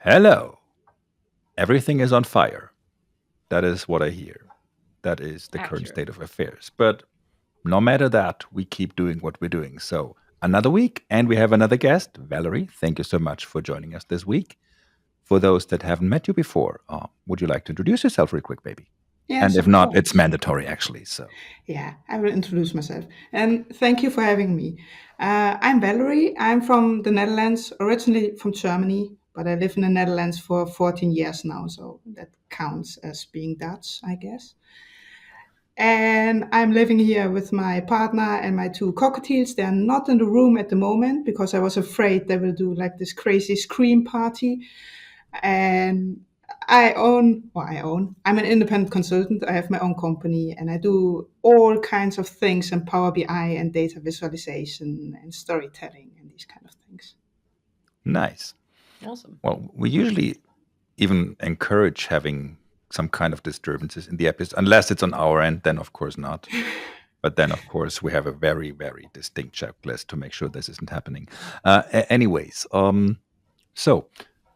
Hello. Everything is on fire. That is what I hear. That is the current Accurate. state of affairs. But no matter that, we keep doing what we're doing. So, another week, and we have another guest. Valerie, thank you so much for joining us this week. For those that haven't met you before, would you like to introduce yourself real quick, baby? And Yes, if of not, it's course. mandatory, actually. So, Yeah, I will introduce myself. And thank you for having me. I'm Valerie. I'm from the Netherlands, originally from Germany, but I live in the Netherlands for 14 years now, so that counts as being Dutch, I guess. And I'm living here with my partner and my two cockatiels. They're not in the room at the moment because I was afraid they will do like this crazy scream party. And I'm an independent consultant. I have my own company and I do all kinds of things in Power BI and data visualization and storytelling and these kind of things. nice. Awesome. Well, we usually even encourage having some kind of disturbances in the episode, unless it's on our end, then of course not. But then, of course, we have a very, very distinct checklist to make sure this isn't happening. Anyways, so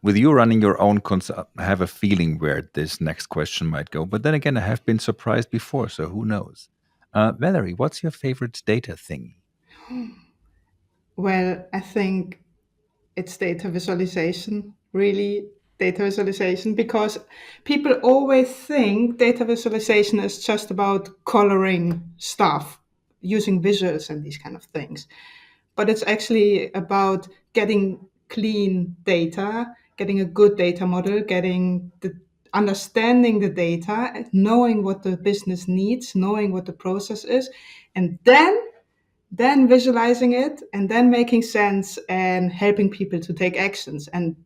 with you running your own consult, I have a feeling where this next question might go. But then again, I have been surprised before, so who knows? Valerie, what's your favorite data thing? Well, I think it's data visualization, really data visualization, because people always think data visualization is just about coloring stuff, using visuals and these kind of things. But it's actually about getting clean data, getting a good data model, getting the understanding the data, knowing what the business needs, knowing what the process is, and then visualizing it and then making sense and helping people to take actions. And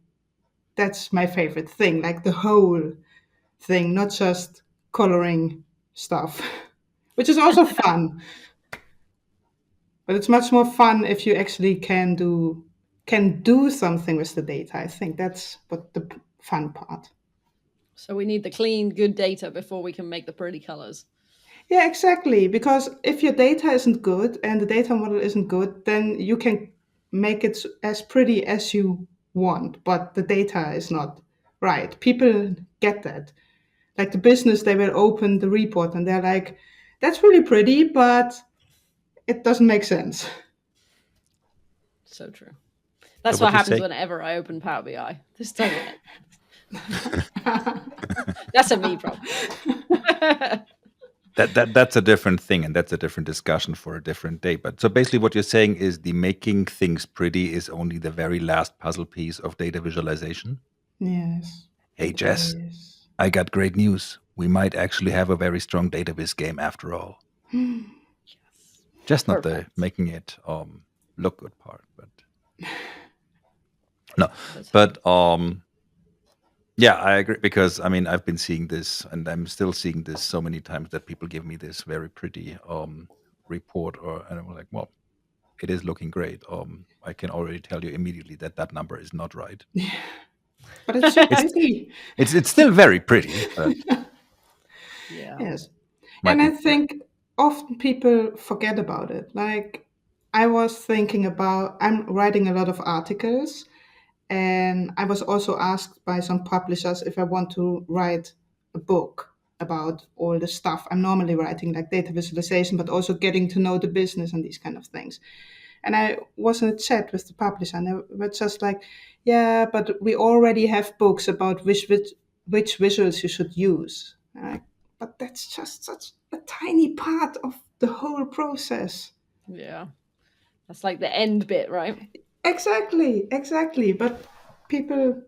that's my favorite thing, like the whole thing, not just coloring stuff, which is also fun. But it's much more fun if you actually can do something with the data. I think that's what the fun part. So we need the clean, good data before we can make the pretty colors. Yeah, exactly. Because if your data isn't good and the data model isn't good, then you can make it as pretty as you want, but the data is not right. People get that. Like the business, they will open the report and they're like, that's really pretty, but it doesn't make sense. So true. So, That's what what you happens say? whenever I open Power BI. This doesn't make That's a me problem. That's a different thing, and that's a different discussion for a different day. But so basically, what you're saying is the making things pretty is only the very last puzzle piece of data visualization. Yes, Hey, it Jess, is. I got great news. We might actually have a very strong database game after all. Just not the Perfect. making it look good part, but no. Let's hope. But yeah, I agree because I mean I've been seeing this, and I'm still seeing this so many times that people give me this very pretty report, and I'm like, well, it is looking great. I can already tell you immediately that that number is not right. But it's so It's pretty. it's still very pretty, but Yeah. Yes. might And I be better. think often people forget about it. Like I was thinking about, I'm writing a lot of articles, and I was also asked by some publishers if I want to write a book about all the stuff I'm normally writing, like data visualization, but also getting to know the business and these kind of things. And I was in a chat with the publisher, and they were just like, "Yeah, but we already have books about which visuals you should use." But that's just such a tiny part of the whole process. Yeah. That's like the end bit, right? Exactly, exactly. But people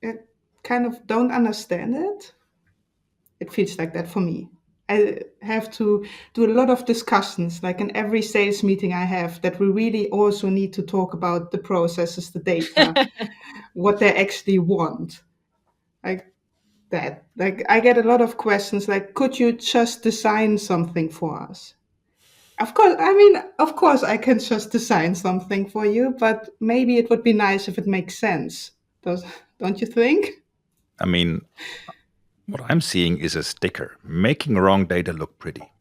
uh, kind of don't understand it. It feels like that for me. I have to do a lot of discussions, like in every sales meeting I have, that we really also need to talk about the processes, the data, what they actually want. Like that. Like I get a lot of questions like, could you just design something for us? Of course I can just design something for you, but maybe it would be nice if it makes sense. Does, don't you think? I mean, what I'm seeing is a sticker making wrong data look pretty.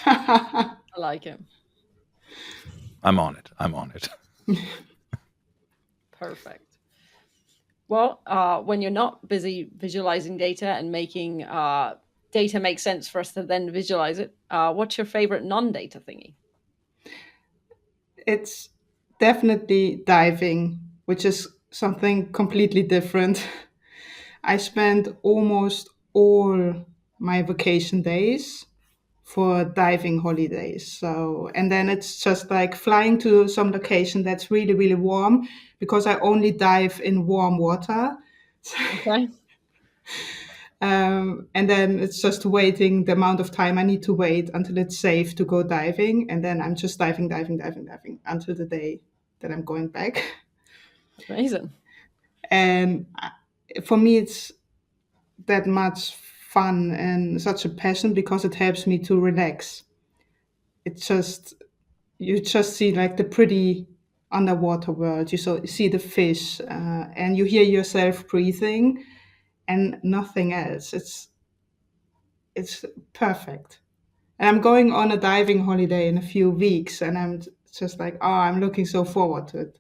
I like it. I'm on it. I'm on it. Perfect. Well, when you're not busy visualizing data and making data make sense for us to then visualize it, what's your favorite non-data thingy? It's definitely diving, which is something completely different. I spend almost all my vacation days for diving holidays. So, and then it's just like flying to some location that's really, really warm because I only dive in warm water. Okay. And then it's just waiting the amount of time I need to wait until it's safe to go diving. And then I'm just diving, diving, diving, diving until the day that I'm going back. Amazing. And for me, it's that much fun and such a passion because it helps me to relax. It's just, you just see like the pretty underwater world. See the fish and you hear yourself breathing and nothing else. It's perfect. And I'm going on a diving holiday in a few weeks, and I'm just like, oh, I'm looking so forward to it.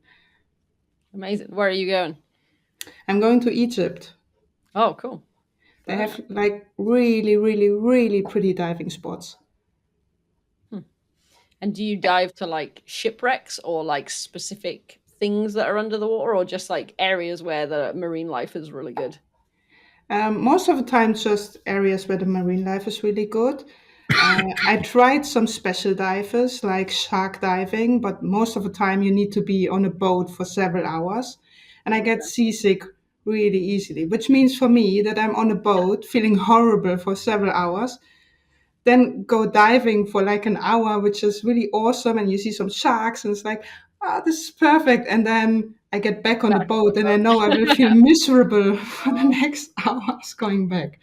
Amazing. Where are you going? I'm going to Egypt. Oh, cool. They Very have nice. like really, really, really pretty diving spots. Hmm. And do you dive to like shipwrecks or like specific things that are under the water, or just like areas where the marine life is really good? Most of the time, just areas where the marine life is really good. I tried some special divers like shark diving, but most of the time you need to be on a boat for several hours. And I get Okay. seasick really easily, which means for me that I'm on a boat feeling horrible for several hours, then go diving for like an hour, which is really awesome. And you see some sharks, and it's like, ah, this is perfect. And then I get back on the Back on the boat, and I know I will boat. feel miserable for the next hours going back.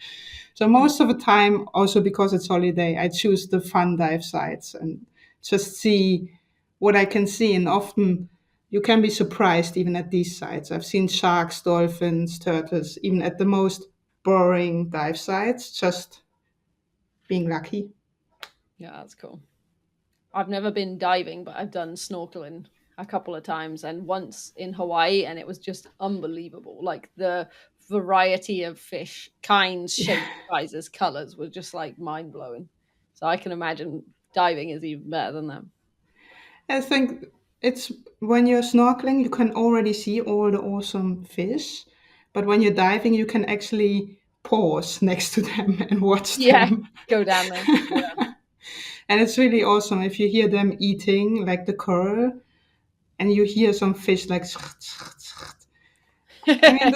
So most of the time, also because it's holiday, I choose the fun dive sites and just see what I can see. And often you can be surprised even at these sites. I've seen sharks, dolphins, turtles, even at the most boring dive sites, just being lucky. Yeah, that's cool. I've never been diving, but I've done snorkeling a couple of times and once in Hawaii, and it was just unbelievable. Like the variety of fish, kinds, shapes, sizes, colors was just like mind blowing. So I can imagine diving is even better than that. I think it's when you're snorkeling, you can already see all the awesome fish, but when you're diving, you can actually pause next to them and watch Yeah, them. go down there. Yeah. And it's really awesome if you hear them eating, like the coral, and you hear some fish like. I mean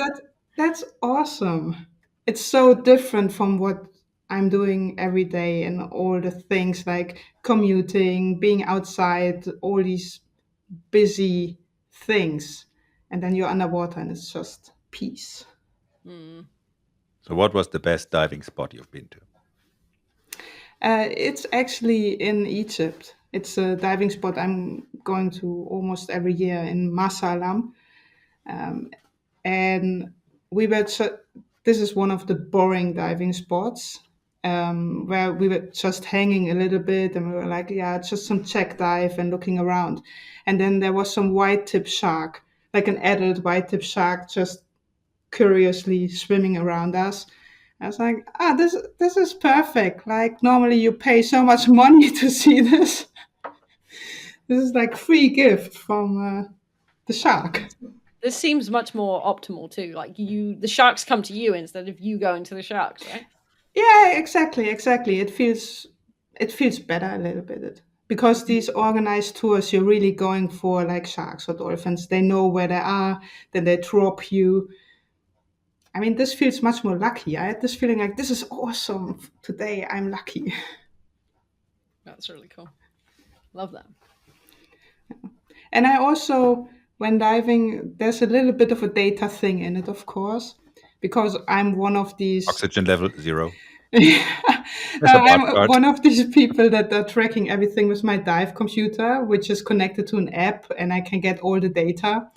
that's awesome. It's so different from what I'm doing every day and all the things like commuting, being outside, all these busy things, and then you're underwater and it's just peace. Mm. So, what was the best diving spot you've been to? It's actually in Egypt. It's a diving spot I'm going to almost every year in Masalam, and we were. This is one of the boring diving spots where we were just hanging a little bit, and we were like, yeah, just some check dive and looking around, and then there was some white tip shark, like an adult white tip shark, just curiously swimming around us. I was like, this is perfect. Like normally you pay so much money to see this. This is like free gift from the shark. This seems much more optimal too. Like the sharks come to you instead of you going to the sharks, right? Yeah, exactly. It feels better a little bit because these organized tours you're really going for like sharks or dolphins. They know where they are, then they drop you. I mean, this feels much more lucky. I had this feeling like this is awesome. Today I'm lucky. That's really cool. Love that. And I also, when diving, there's a little bit of a data thing in it, of course, because I'm one of these. Oxygen level 0. No, There's a bar I'm chart. one of these people that are tracking everything with my dive computer, which is connected to an app, and I can get all the data.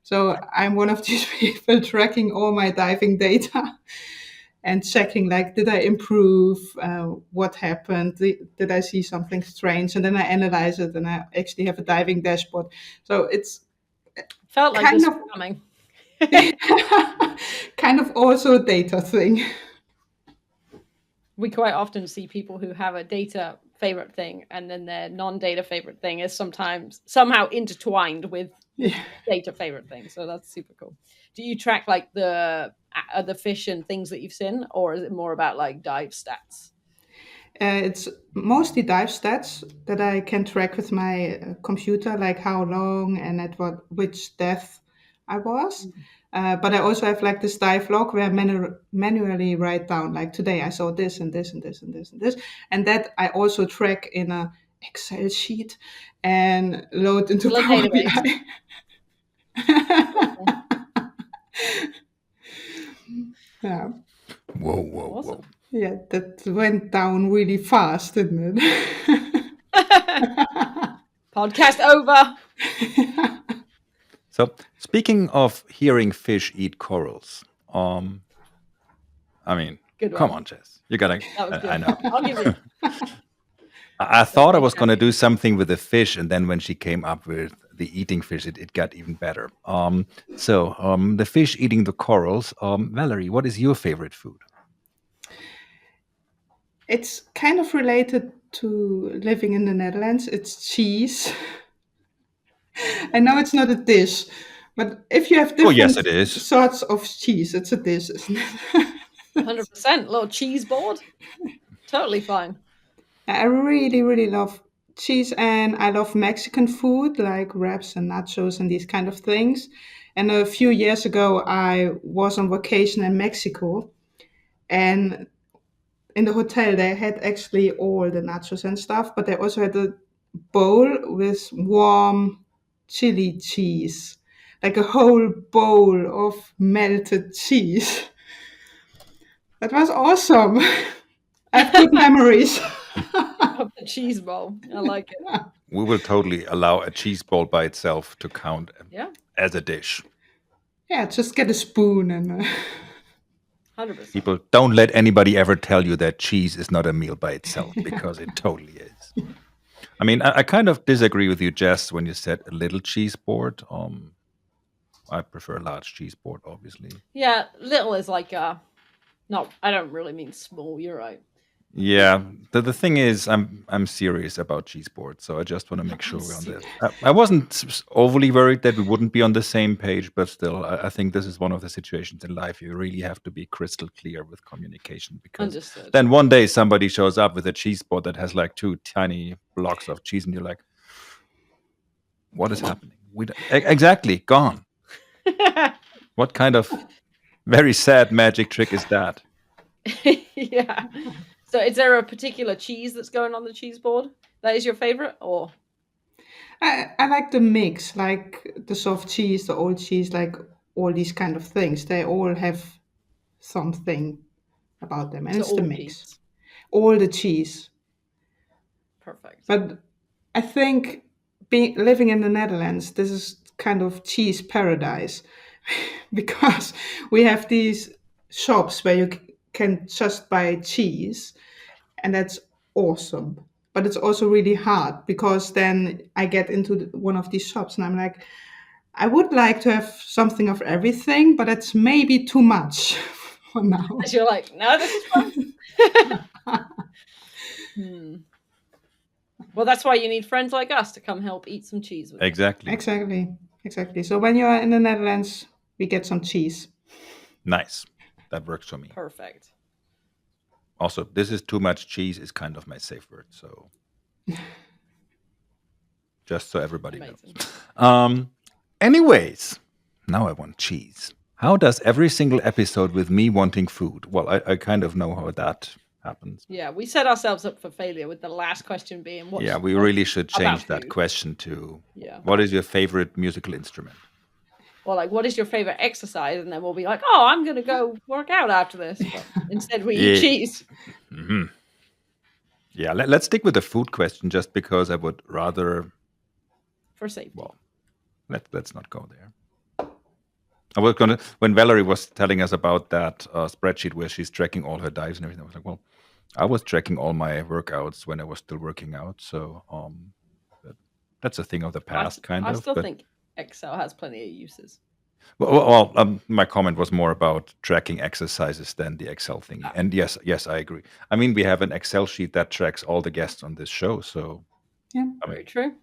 So I'm one of these people tracking all my diving data and checking, like, did I improve? What happened? Did I see something strange? And then I analyze it, and I actually have a diving dashboard. So it's Felt like kind this of, was coming. Kind of also a data thing. We quite often see people who have a data favorite thing and then their non-data favorite thing is sometimes somehow intertwined with the Yeah. data favorite thing. So that's super cool. Do you track like the fish and things that you've seen, or is it more about like dive stats? It's mostly dive stats that I can track with my computer, like how long and at which depth I was. But I also have like this dive log where I manually write down like today I saw this and this and this and this and this, and that I also track in a Excel sheet and load into Like Power database. BI. Yeah, Whoa, whoa, whoa. Awesome. yeah, that went down really fast, didn't it? Podcast over. So, speaking of hearing fish eat corals, I mean, Good come one. on, Jess, you gotta. That was good. I know. I'll give you. I thought I make was going to happy. do something with the fish, and then when she came up with the eating fish, it got even better. The fish eating the corals. Valerie, what is your favorite food? It's kind of related to living in the Netherlands. It's cheese. I know it's not a dish, but if you have Oh, yes, different it is. sorts of cheese, it's a dish, isn't it? 100%. Little cheese board. Totally fine. I really, really love cheese, and I love Mexican food like wraps and nachos and these kind of things. And a few years ago, I was on vacation in Mexico, and in the hotel, they had actually all the nachos and stuff, but they also had a bowl with warm chili cheese, like a whole bowl of melted cheese. That was awesome. I have good memories. Of the cheese bowl. I like it. We will totally allow a cheese ball by itself to count Yeah. as a dish. Yeah, just get a spoon and 100%. People, don't let anybody ever tell you that cheese is not a meal by itself, because it totally is. I mean, I kind of disagree with you, Jess, when you said a little cheese board. I prefer a large cheese board, obviously. Yeah, little is like no, I don't really mean small, you're right. Yeah, the thing is, I'm serious about cheese boards, so I just want to make sure we're on serious. this. I wasn't overly worried that we wouldn't be on the same page, but still, I think this is one of the situations in life you really have to be crystal clear with communication, because Understood. then one day somebody shows up with a cheese board that has like 2 tiny blocks of cheese, and you're like, "What is happening?" Exactly, gone. What kind of very sad magic trick is that? Yeah. So is there a particular cheese that's going on the cheese board that is your favorite, or I like the mix, like the soft cheese, the old cheese, like all these kind of things. They all have something about them, and so it's the all mix. cheese? All the cheese. Perfect. But I think living in the Netherlands, this is kind of cheese paradise because we have these shops where you can just buy cheese, and that's awesome. But it's also really hard because then I get into one of these shops and I'm like, I would like to have something of everything, but it's maybe too much for now. As you're like, no, this is fun. Well, that's why you need friends like us to come help eat some cheese with you. Exactly. Exactly. So when you're in the Netherlands, we get some cheese. Nice. That works for me. Perfect. Also, this is too much cheese is kind of my safe word. So, just so everybody Amazing. knows. Anyways, now I want cheese. How does every single episode with me wanting food? Well, I kind of know how that happens. Yeah, we set ourselves up for failure with the last question being what. Yeah, we really should change about that food. question to Yeah. what is your favorite musical instrument? Or like, what is your favorite exercise? And then we'll be like, oh, I'm going to go work out after this. But instead, we Yeah. eat cheese. Hmm. Yeah, let's stick with the food question, just because I would rather. For safety. Well, let's not go there. I was gonna, when Valerie was telling us about that spreadsheet where she's tracking all her dives and everything. I was like, well, I was tracking all my workouts when I was still working out, so that's a thing of the past, kind I of. still But think Excel has plenty of uses. My comment was more about tracking exercises than the Excel thingy. And yes, I agree. I mean, we have an Excel sheet that tracks all the guests on this show. So Yeah. Very true.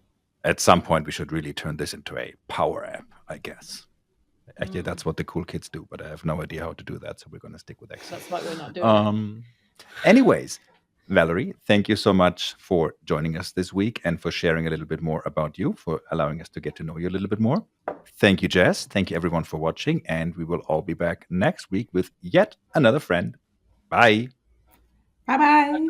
at some point, we should really turn this into a power app, I guess. Actually, Mm. that's what the cool kids do, but I have no idea how to do that. So we're going to stick with Excel. That's why we're not doing it. Anyways, Valerie, thank you so much for joining us this week and for sharing a little bit more about you, for allowing us to get to know you a little bit more. Thank you, Jess. Thank you, everyone, for watching. And we will all be back next week with yet another friend. Bye. Bye bye.